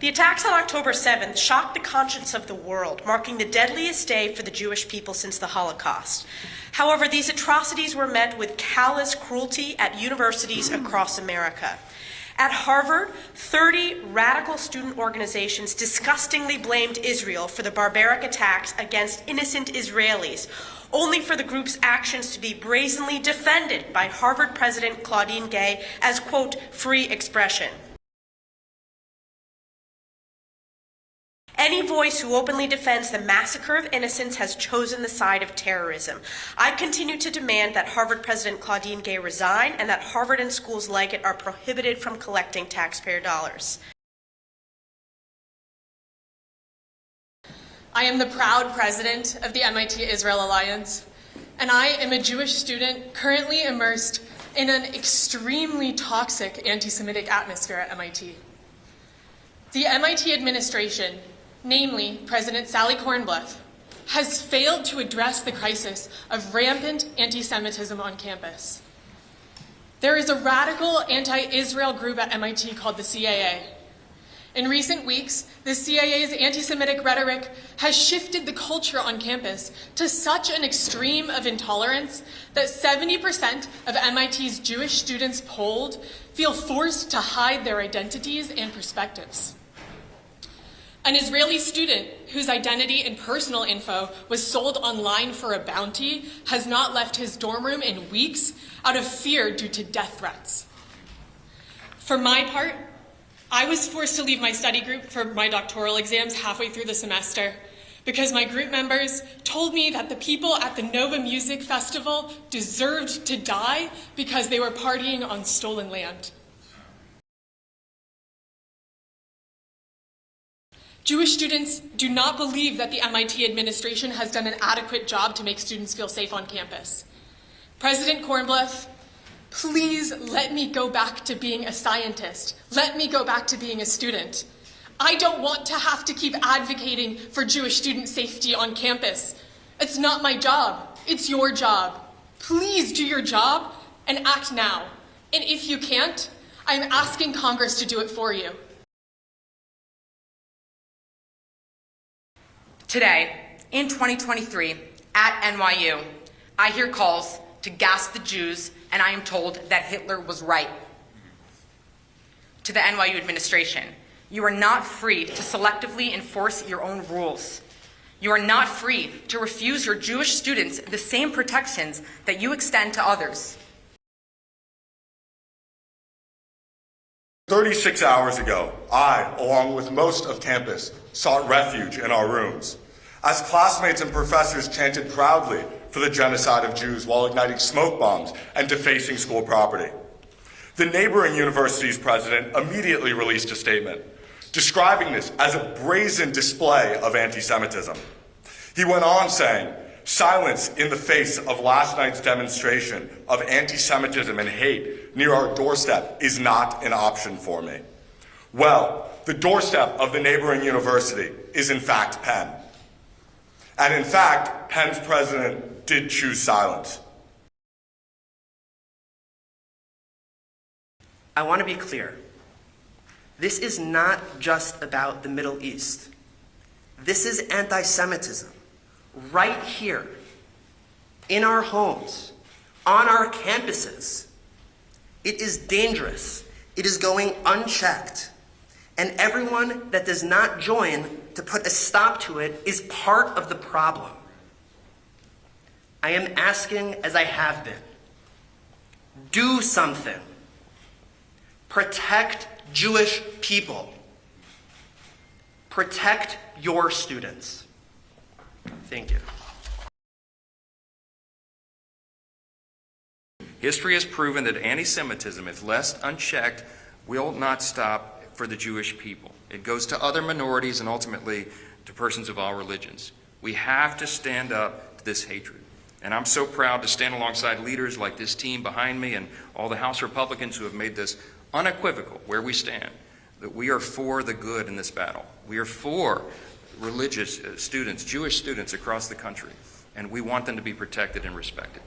The attacks on October 7th shocked the conscience of the world, marking the deadliest day for the Jewish people since the Holocaust. However, these atrocities were met with callous cruelty at universities across America. At Harvard, 30 radical student organizations disgustingly blamed Israel for the barbaric attacks against innocent Israelis, only for the group's actions to be brazenly defended by Harvard President Claudine Gay as, quote, free expression. Any voice who openly defends the massacre of innocents has chosen the side of terrorism. I continue to demand that Harvard President Claudine Gay resign and that Harvard and schools like it are prohibited from collecting taxpayer dollars. I am the proud president of the MIT-Israel Alliance, and I am a Jewish student currently immersed in an extremely toxic anti-Semitic atmosphere at MIT. The MIT administration, namely President Sally Kornbluth, has failed to address the crisis of rampant anti-Semitism on campus. There is a radical anti-Israel group at MIT called the CAA. In recent weeks, the CAA's anti-Semitic rhetoric has shifted the culture on campus to such an extreme of intolerance that 70% of MIT's Jewish students polled feel forced to hide their identities and perspectives. An Israeli student whose identity and personal info was sold online for a bounty has not left his dorm room in weeks out of fear due to death threats. For my part, I was forced to leave my study group for my doctoral exams halfway through the semester because my group members told me that the people at the Nova Music Festival deserved to die because they were partying on stolen land. Jewish students do not believe that the MIT administration has done an adequate job to make students feel safe on campus. President Kornbluth, please let me go back to being a scientist. Let me go back to being a student. I don't want to have to keep advocating for Jewish student safety on campus. It's not my job. It's your job. Please do your job and act now. And if you can't, I'm asking Congress to do it for you. Today, in 2023, at NYU, I hear calls to gas the Jews, and I am told that Hitler was right. To the NYU administration, you are not free to selectively enforce your own rules. You are not free to refuse your Jewish students the same protections that you extend to others. 36 hours ago, I, along with most of campus, sought refuge in our rooms, as classmates and professors chanted proudly for the genocide of Jews while igniting smoke bombs and defacing school property. The neighboring university's president immediately released a statement, describing this as a brazen display of anti-Semitism. He went on saying, "Silence in the face of last night's demonstration of anti-Semitism and hate near our doorstep is not an option for me." Well, the doorstep of the neighboring university is in fact Penn. And in fact, Penn's president did choose silence. I want to be clear. This is not just about the Middle East. This is anti-Semitism, right here, in our homes, on our campuses. It is dangerous. It is going unchecked. And everyone that does not join to put a stop to it is part of the problem. I am asking, as I have been, do something. Protect Jewish people. Protect your students. Thank you. History has proven that anti-Semitism, if left unchecked, will not stop for the Jewish people. It goes to other minorities and ultimately to persons of all religions. We have to stand up to this hatred. And I'm so proud to stand alongside leaders like this team behind me and all the House Republicans who have made this unequivocal where we stand, that we are for the good in this battle. We are for religious students, Jewish students across the country, and we want them to be protected and respected.